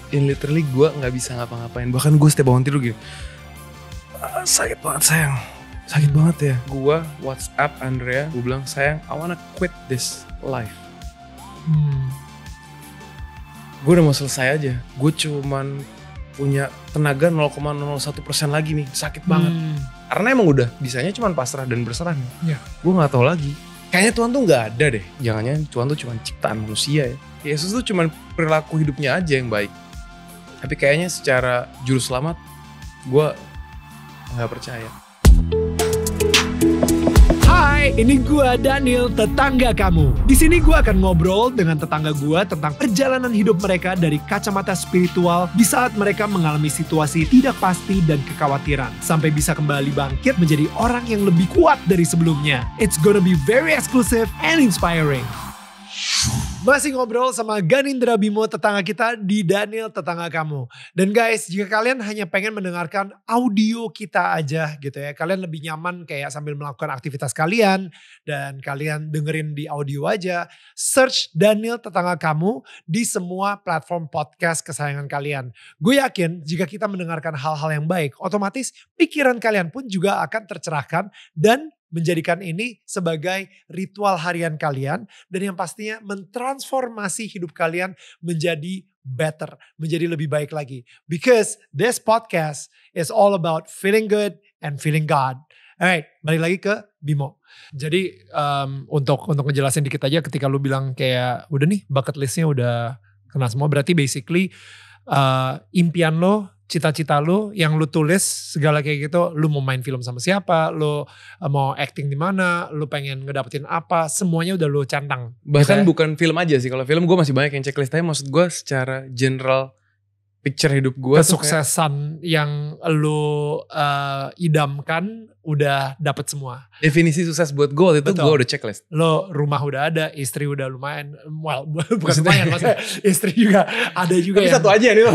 in literally gue gak bisa ngapa-ngapain. Bahkan gue setiap bangun tidur gitu, sakit banget sayang, sakit banget ya. Gue WhatsApp Andrea, gue bilang sayang, I wanna quit this life. Gue udah mau selesai aja. Gue cuman punya tenaga 0,01% lagi nih, sakit banget. Karena emang udah bisanya cuman pasrah dan berserah nih. Gue gak tahu lagi. Kayaknya Tuhan tuh gak ada deh. Jangan-jangan Tuhan tuh cuma ciptaan manusia ya. Yesus tuh cuma perilaku hidupnya aja yang baik. Tapi kayaknya secara juru selamat, gue gak percaya. Hai, ini gue Daniel, tetangga kamu. Di sini gue akan ngobrol dengan tetangga gue tentang perjalanan hidup mereka dari kacamata spiritual di saat mereka mengalami situasi tidak pasti dan kekhawatiran. Sampai bisa kembali bangkit menjadi orang yang lebih kuat dari sebelumnya. It's gonna be very exclusive and inspiring. Masih ngobrol sama Ganindra Bimo, tetangga kita di Daniel Tetangga Kamu. Dan guys, jika kalian hanya pengen mendengarkan audio kita aja gitu ya, kalian lebih nyaman kayak sambil melakukan aktivitas kalian dan kalian dengerin di audio aja, search Daniel Tetangga Kamu di semua platform podcast kesayangan kalian. Gue yakin jika kita mendengarkan hal-hal yang baik, otomatis pikiran kalian pun juga akan tercerahkan dan menjadikan ini sebagai ritual harian kalian dan yang pastinya mentransformasi hidup kalian menjadi better, menjadi lebih baik lagi. Because this podcast is all about feeling good and feeling God. Alright, balik lagi ke Bimo. Jadi untuk ngejelasin dikit aja, ketika lu bilang kayak udah nih bucket listnya udah kena semua, berarti basically impian lo, cita-cita lu yang lu tulis segala kayak gitu, lu mau main film sama siapa, lu mau acting di mana, lu pengen ngedapetin apa, semuanya udah lu centang. Bahkan bukan film aja sih, kalau film gue masih banyak yang checklist, tapi maksud gue secara general picture hidup gue, kesuksesan yang lu idamkan udah dapet semua. Definisi sukses buat gue waktu itu gue udah checklist. Lo rumah udah ada, istri udah lumayan, well bukan lumayan, maksudnya istri juga ada juga. Tapi satu aja nih.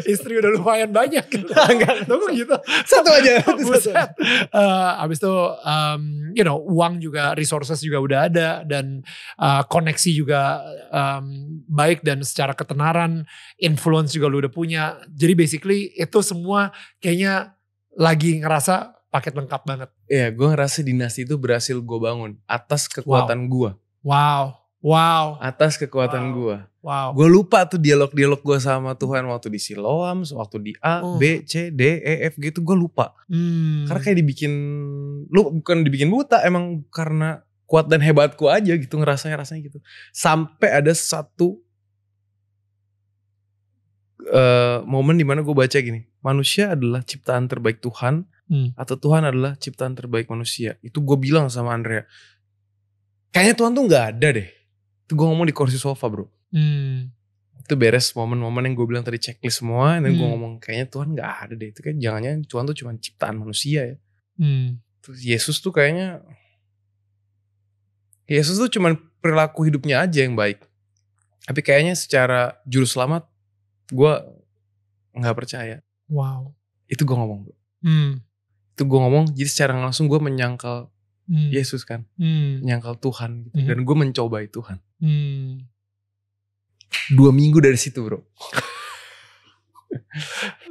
Istri udah lumayan banyak. Enggak, tunggu gitu. Satu aja. Abis itu, uang juga, resources juga udah ada, dan koneksi juga baik, dan secara ketenaran, influence juga lu udah punya. Jadi basically itu semua kayaknya lagi ngerasa paket lengkap banget. Iya, gue ngerasa dinasti itu berhasil gue bangun atas kekuatan gue. Wow. Atas kekuatan gue. Wow. Gue lupa tuh dialog-dialog gue sama Tuhan waktu di Siloam, waktu di A, B, C, D, E, F gitu, gue lupa. Karena kayak bukan dibikin buta, emang karena kuat dan hebatku aja gitu, rasanya gitu. Sampai ada satu momen dimana gue baca gini, manusia adalah ciptaan terbaik Tuhan, atau Tuhan adalah ciptaan terbaik manusia. Itu gue bilang sama Andrea, kayaknya Tuhan tuh gak ada deh. Itu gue ngomong di kursi sofa bro. Itu beres momen-momen yang gue bilang tadi, checklist semua, dan gue ngomong kayaknya Tuhan gak ada deh. Itu kayak jangan-jangan Tuhan tuh cuma ciptaan manusia ya. Terus Yesus tuh kayaknya, Yesus tuh cuma perilaku hidupnya aja yang baik. Tapi kayaknya secara juru selamat, gue gak percaya. Wow. Itu gue ngomong bro. Itu gue ngomong, jadi secara langsung gue menyangkal Yesus kan. Menyangkal Tuhan gitu. Dan gue mencobai Tuhan. 2 minggu dari situ bro.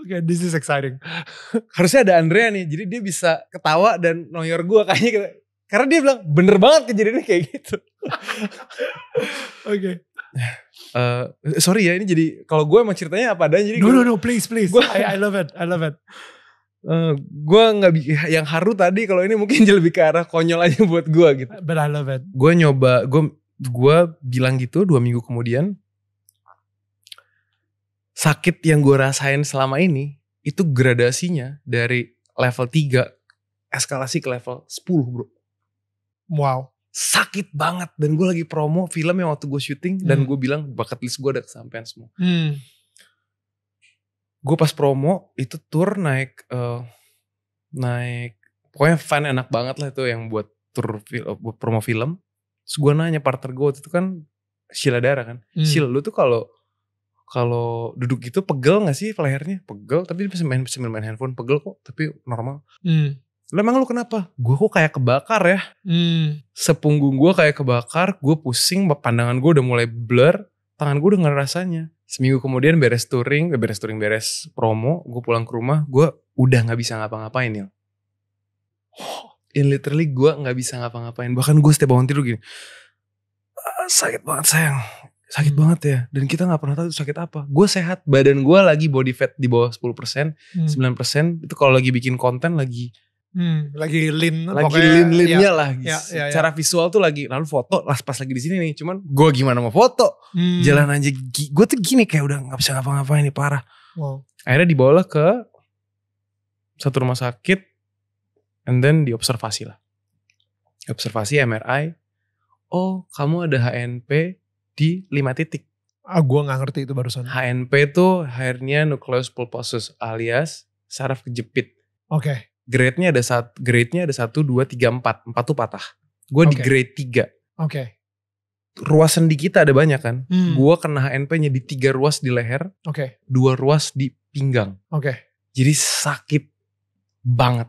Okay, this is exciting. Harusnya ada Andrea nih, jadi dia bisa ketawa dan noyor gue kayaknya. Karena dia bilang, bener banget kejadiannya kayak gitu. Oke. Sorry ya, ini jadi kalau gue emang ceritanya apa adanya. Jadi no, please. I love it. Gue nggak, yang haru tadi kalau ini mungkin lebih ke arah konyol aja buat gue gitu. But I love it. Gue nyoba, gue bilang gitu 2 minggu kemudian, sakit yang gue rasain selama ini itu gradasinya dari level 3 eskalasi ke level 10 bro. Wow. Sakit banget, dan gue lagi promo film yang waktu gue syuting, dan gue bilang bucket list gue udah kesampean semua. Gue pas promo itu tour naik pokoknya fun, enak banget lah itu yang buat tour buat promo film. Terus gue nanya partner gue waktu itu kan Sheila Dara kan, Sheila lu tuh kalau duduk gitu pegel gak sih lehernya? Pegel, tapi dia bisa main handphone, pegel kok, tapi normal. Emang lu kenapa? Gue kok kayak kebakar ya. Sepunggung gue kayak kebakar, gue pusing, pandangan gue udah mulai blur. tangan gue udah gak ada rasanya. Seminggu kemudian beres promo, gue pulang ke rumah, gue udah gak bisa ngapa-ngapain Nil. Literally gue gak bisa ngapa-ngapain. Bahkan gue setiap bangun tidur gini, sakit banget sayang, sakit banget ya. Dan kita gak pernah tahu itu sakit apa. Gue sehat, badan gue lagi body fat di bawah 10%, 9%. Itu kalau lagi bikin konten lagi lean lean-nya lah. Secara visual tuh lagi, lalu foto pas lagi di sini nih. Cuman gue gimana mau foto? Jalan aja, gue tuh gini kayak udah gak bisa ngapa-ngapain nih, parah. Akhirnya dibawa ke satu rumah sakit, and then diobservasi lah. Observasi MRI. Oh, kamu ada HNP di 5 titik. Gue gak ngerti itu barusan. HNP tuh hernia nucleus pulposus alias saraf kejepit. Oke. Grade-nya ada 1, 2, 3, 4. 4 tuh patah. Gue di grade 3. Oke. Ruas sendi kita ada banyak kan. Gue kena HNP-nya di 3 ruas di leher. 2 ruas di pinggang. Jadi sakit banget.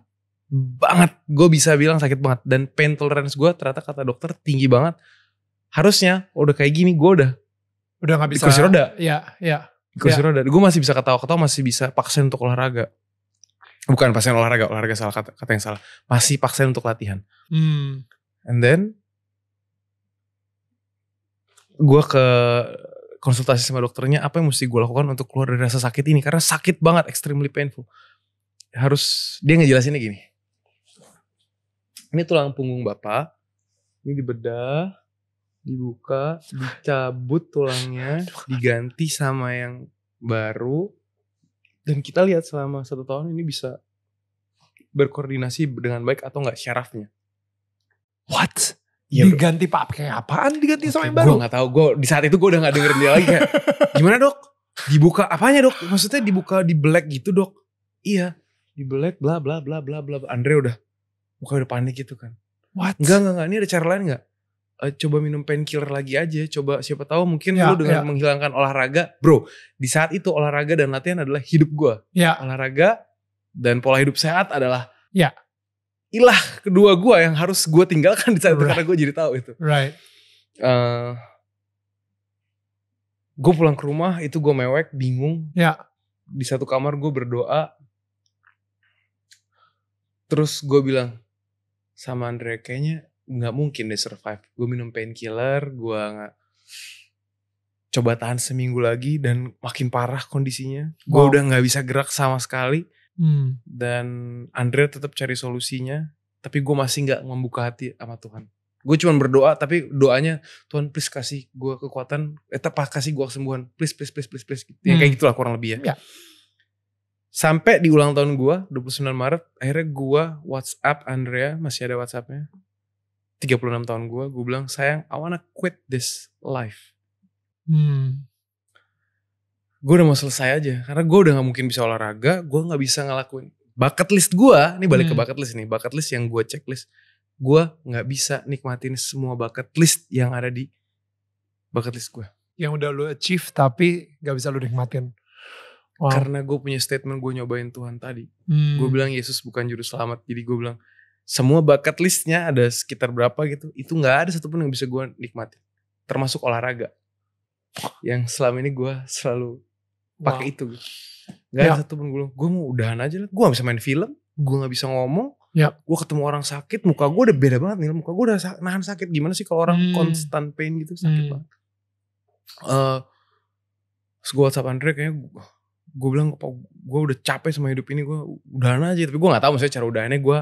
Gue bisa bilang sakit banget. Dan pain tolerance gue ternyata kata dokter tinggi banget. Harusnya udah kayak gini gue udah gak bisa. Di kursi roda. Iya. Di kursi roda. Gue masih bisa ketawa-ketawa, masih bisa paksain untuk olahraga. Bukan paksain olahraga salah kata yang salah. Masih paksain untuk latihan. And then gue ke konsultasi sama dokternya, apa yang mesti gue lakukan untuk keluar dari rasa sakit ini. Karena sakit banget, extremely painful. Dia ngejelasinnya gini. Ini tulang punggung bapak. Ini dibedah, dibuka, dicabut tulangnya, diganti sama yang baru. Dan kita lihat selama 1 tahun ini bisa berkoordinasi dengan baik atau enggak syarafnya. What? Ya, diganti pak kayak apaan diganti sama yang baru? Gue gak tahu. Di saat itu gue udah gak dengerin dia lagi kayak, gimana dok? Dibuka apanya dok? Maksudnya dibuka di black gitu dok? Iya, di black bla bla bla bla bla. Andre udah panik gitu kan. What? Enggak. Ini ada cara lain gak? Coba minum painkiller lagi aja. Coba siapa tahu mungkin lu dengan menghilangkan olahraga. Bro, di saat itu olahraga dan latihan adalah hidup gue. Olahraga dan pola hidup sehat adalah ilah kedua gue yang harus gue tinggalkan di saat itu. Karena gue jadi tahu itu. Gue pulang ke rumah itu gue mewek, bingung. Di satu kamar gue berdoa. Terus gue bilang sama Andre, kayaknya nggak mungkin deh survive. Gue minum painkiller, gue nggak coba tahan seminggu lagi dan makin parah kondisinya. Gue udah nggak bisa gerak sama sekali. Dan Andre tetap cari solusinya, tapi gue masih nggak membuka hati sama Tuhan. Gue cuma berdoa, tapi doanya Tuhan please kasih gue kekuatan, kasih gue kesembuhan, please. Yang kayak gitulah kurang lebih ya. Sampai di ulang tahun gue 29 Maret, akhirnya gue WhatsApp Andrea, masih ada WhatsAppnya. 36 tahun gue bilang, sayang, I wanna quit this life. Gue udah mau selesai aja, karena gue udah gak mungkin bisa olahraga, gue gak bisa ngelakuin. Bucket list gue, ini balik ke bucket list nih, bucket list yang gue checklist. Gue gak bisa nikmatin semua bucket list yang ada di bucket list gue. Yang udah lu achieve tapi gak bisa lu nikmatin. Karena gue punya statement gue nyobain Tuhan tadi. Gue bilang Yesus bukan juru selamat, jadi gue bilang, semua bucket listnya ada sekitar berapa gitu. Itu gak ada satupun yang bisa gue nikmatin. Termasuk olahraga. Yang selama ini gue selalu pakai itu. Gak ada satupun gue mau udahan aja lah. Gue gak bisa main film. Gue gak bisa ngomong. Gue ketemu orang sakit. Muka gue udah beda banget nih. Muka gue udah nahan sakit. Gimana sih kalau orang constant pain gitu. Sakit banget. Terus gue WhatsApp Andre kayaknya gue bilang gue udah capek sama hidup ini. Gue udahan aja. Tapi gue gak tahu maksudnya cara udahannya gue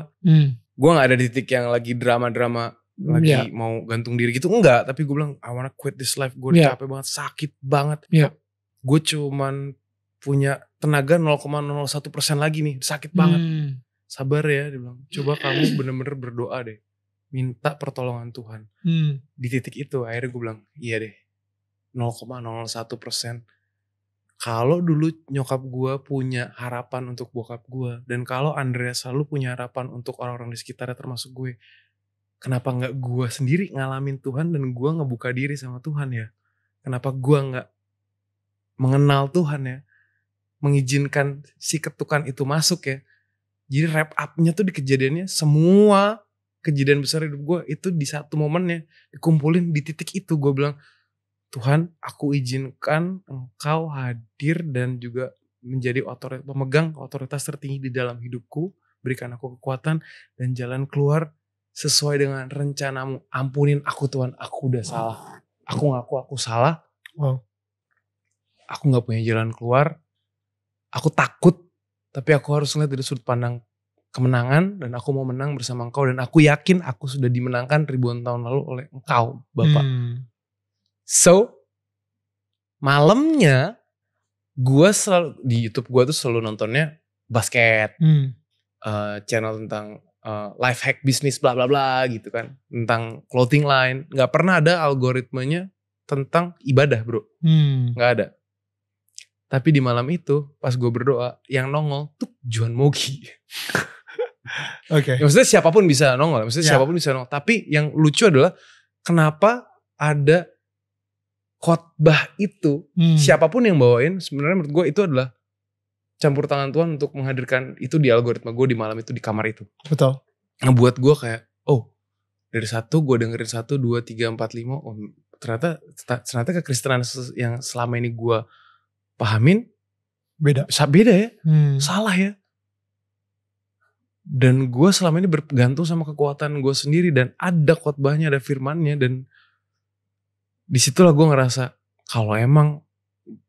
gak ada di titik yang lagi drama-drama lagi mau gantung diri gitu. Enggak. Tapi gue bilang I wanna quit this life. Gue udah capek banget. Sakit banget. Gue cuman punya tenaga 0,01% lagi nih. Sakit banget. Sabar ya. Dia bilang coba kamu bener-bener berdoa deh. Minta pertolongan Tuhan. Di titik itu akhirnya gue bilang iya deh. 0,01%. Kalau dulu nyokap gue punya harapan untuk bokap gue. Dan kalau Andreas selalu punya harapan untuk orang-orang di sekitarnya termasuk gue. Kenapa gak gue sendiri ngalamin Tuhan dan gue ngebuka diri sama Tuhan ya. Kenapa gue gak mengenal Tuhan ya. Mengizinkan si ketukan itu masuk ya. Jadi wrap up-nya tuh di kejadiannya. Semua kejadian besar hidup gue itu di satu momennya dikumpulin di titik itu. Gue bilang Tuhan, aku izinkan Engkau hadir dan juga menjadi pemegang otoritas tertinggi di dalam hidupku. Berikan aku kekuatan dan jalan keluar sesuai dengan rencanamu. Ampunin aku Tuhan, aku udah salah. Aku ngaku aku salah. Wow. Aku gak punya jalan keluar. Aku takut, tapi aku harus lihat dari sudut pandang kemenangan. Dan aku mau menang bersama Engkau. Dan aku yakin aku sudah dimenangkan ribuan tahun lalu oleh Engkau, Bapak. So, malamnya gue selalu di YouTube gue tuh selalu nontonnya basket, channel tentang life hack bisnis bla bla bla gitu kan, tentang clothing line. Nggak pernah ada algoritmanya tentang ibadah, bro. Nggak ada. Tapi di malam itu pas gue berdoa, yang nongol tuh Juan Mogi. Oke. Ya, maksudnya siapapun bisa nongol, siapapun bisa nongol. Tapi yang lucu adalah kenapa ada khotbah itu, siapapun yang bawain, sebenarnya menurut gue itu adalah campur tangan Tuhan untuk menghadirkan itu di algoritma gue di malam itu, di kamar itu. Betul. Ngebuat gue kayak, dari satu gue dengerin 1, 2, 3, 4, 5, ternyata kekristenan yang selama ini gue pahamin beda ya, salah ya. Dan gue selama ini bergantung sama kekuatan gue sendiri, dan ada khotbahnya, ada firmannya, dan disitulah gue ngerasa kalau emang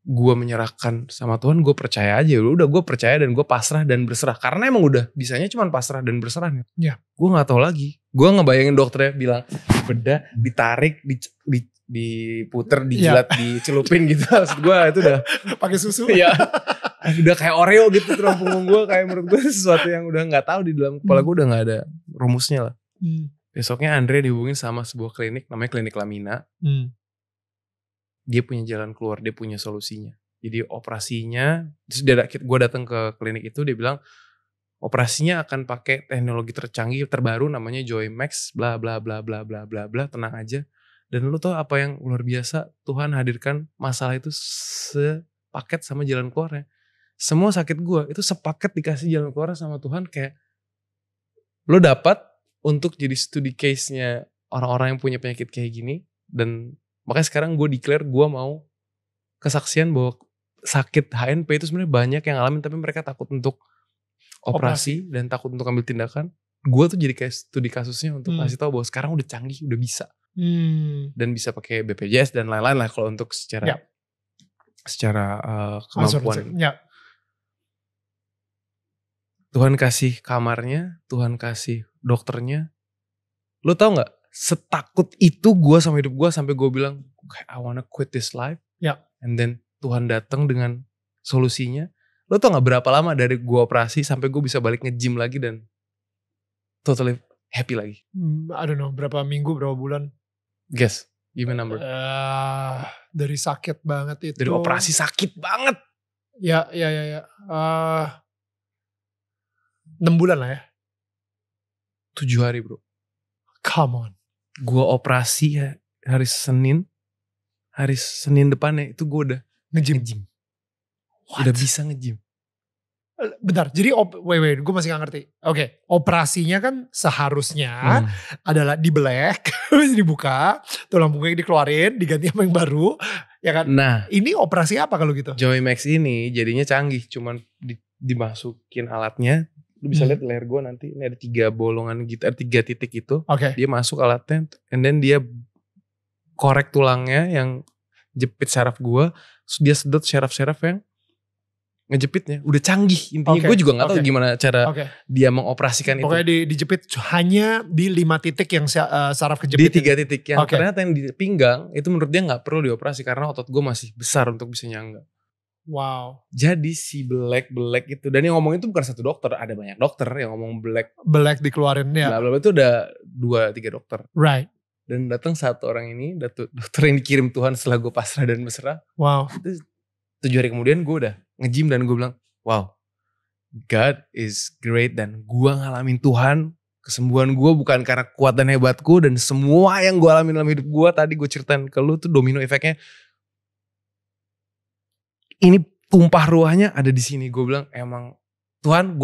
gue menyerahkan sama Tuhan, gue percaya aja. Udah gue percaya dan gue pasrah dan berserah. Karena emang udah bisanya cuma pasrah dan berserah nih. Ya. Gue gak tahu lagi. Gue ngebayangin dokternya bilang bedah ditarik, diputer, dijilat, dicelupin gitu. Maksud gue itu udah pakai susu. Iya. Udah kayak Oreo gitu tulang punggung gue. Kayak menurut gue sesuatu yang udah gak tahu di dalam kepala gue, udah gak ada rumusnya lah. Besoknya Andre dihubungin sama sebuah klinik, namanya Klinik Lamina. Dia punya jalan keluar, dia punya solusinya. Jadi operasinya, gue datang ke klinik itu, dia bilang operasinya akan pakai teknologi tercanggih terbaru namanya Joymax, bla bla bla bla bla bla bla, tenang aja. Dan lu tau apa yang luar biasa? Tuhan hadirkan masalah itu sepaket sama jalan keluarnya. Semua sakit gue itu sepaket dikasih jalan keluar sama Tuhan. Kayak lu dapat untuk jadi studi case-nya orang-orang yang punya penyakit kayak gini. Dan makanya sekarang gue declare gue mau kesaksian bahwa sakit HNP itu sebenarnya banyak yang ngalamin, tapi mereka takut untuk operasi dan takut untuk ambil tindakan. Gue tuh jadi kayak studi kasusnya untuk ngasih tahu bahwa sekarang udah canggih, udah bisa. Dan bisa pakai BPJS dan lain-lain lah kalau untuk secara kemampuan. Tuhan kasih kamarnya, Tuhan kasih dokternya. Lo tau gak? Setakut itu gue sama hidup gue sampai gue bilang I wanna quit this life. And then Tuhan datang dengan solusinya. Lo tau gak berapa lama dari gue operasi sampai gue bisa balik nge-gym lagi dan totally happy lagi? I don't know, berapa minggu, berapa bulan? Guess, give me a number. Dari sakit banget itu. Dari operasi sakit banget. Ya. 6 bulan lah ya. 7 hari bro. Come on. Gue operasi hari Senin depannya itu gue udah nge-gym. Udah bisa nge-gym. Bentar, jadi wait, gue masih gak ngerti. Oke, operasinya kan seharusnya adalah dibelek, dibuka, tulang punggungnya dikeluarin, diganti sama yang baru, ya kan? Nah, ini operasi apa kalau gitu? Joymax ini jadinya canggih, cuman dimasukin alatnya. Lu bisa lihat leher gue nanti, ini ada 3 bolongan gitu, 3 titik itu. Dia masuk alatnya, and then dia korek tulangnya yang jepit syaraf gue, dia sedot syaraf-syaraf yang ngejepitnya. Udah canggih intinya. Gue juga gak tahu gimana cara dia mengoperasikan itu. Pokoknya dijepit hanya di 5 titik yang syaraf kejepit. Di 3 titik yang ternyata yang di pinggang itu menurut dia gak perlu dioperasi karena otot gue masih besar untuk bisa nyangga. Wow. Jadi si Black itu, dan yang ngomong itu bukan satu dokter, ada banyak dokter yang ngomong Black dikeluarin ya. Bla itu ada 2-3 dokter. Right. Dan datang satu orang ini, dokter yang dikirim Tuhan setelah gue pasrah dan berserah. Wow. Itu 7 hari kemudian gue udah nge-gym dan gue bilang, wow, God is great, dan gue ngalamin Tuhan. Kesembuhan gue bukan karena kekuatan hebatku, dan semua yang gue alamin dalam hidup gue tadi gue ceritain ke lu tuh domino efeknya. Ini tumpah ruahnya ada di sini. Gue bilang emang Tuhan,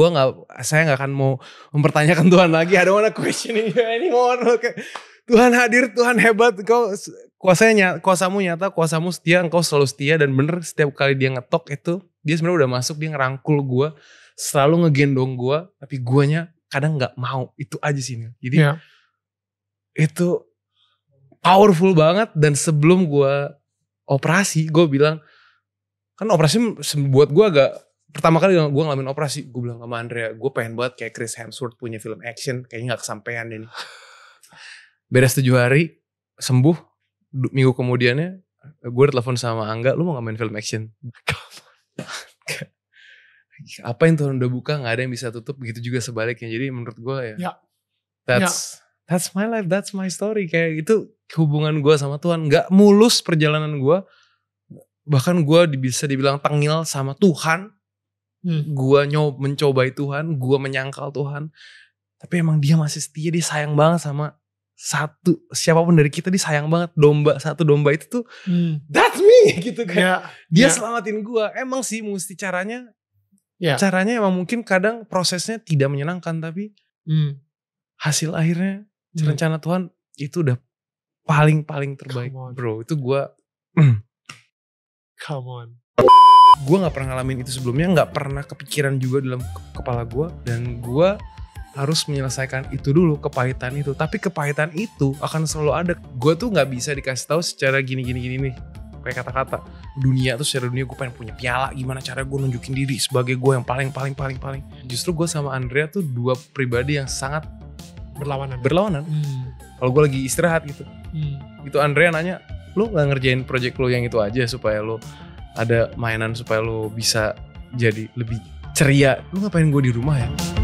saya nggak akan mau mempertanyakan Tuhan lagi. I don't wanna questioning you anymore. Tuhan hadir, Tuhan hebat. kuasamu nyata, kuasamu setia, engkau selalu setia. Dan bener setiap kali dia ngetok itu, dia sebenarnya udah masuk, dia ngerangkul gue, selalu ngegendong gue, tapi guanya kadang gak mau. Itu aja sih. Jadi itu powerful banget. Dan sebelum gue operasi, gue bilang, kan operasi buat gue agak, pertama kali gue ngalamin operasi, gue bilang sama Andrea, gue pengen banget kayak Chris Hemsworth punya film action, kayaknya gak kesampean deh nih. Beres 7 hari, sembuh, minggu kemudiannya, gue telepon sama Angga, lu mau gak main film action? Apa yang Tuhan udah buka, gak ada yang bisa tutup, begitu juga sebaliknya. Jadi menurut gue that's my life, that's my story. Kayak itu hubungan gue sama Tuhan, gak mulus perjalanan gue. Bahkan gue bisa dibilang tengil sama Tuhan. Gue mencobai Tuhan, gue menyangkal Tuhan. Tapi emang dia masih setia, dia sayang banget sama siapapun dari kita, dia sayang banget. Satu domba itu tuh that's me gitu kan. Dia selamatin gue. Emang sih mesti caranya emang mungkin kadang prosesnya tidak menyenangkan, tapi hasil akhirnya rencana Tuhan itu udah paling terbaik. Bro, itu gue come on. Gue gak pernah ngalamin itu sebelumnya, gak pernah kepikiran juga dalam kepala gue. Dan gue harus menyelesaikan itu dulu, kepahitan itu. Tapi kepahitan itu akan selalu ada. Gue tuh gak bisa dikasih tahu secara gini nih. Kayak kata-kata dunia tuh, secara dunia gue pengen punya piala, gimana cara gue nunjukin diri sebagai gue yang paling. Justru gue sama Andrea tuh dua pribadi yang sangat berlawanan. Kalau gue lagi istirahat gitu, gitu Andrea nanya, lu gak ngerjain project lu yang itu aja supaya lu ada mainan, supaya lu bisa jadi lebih ceria, lu ngapain gue di rumah ya?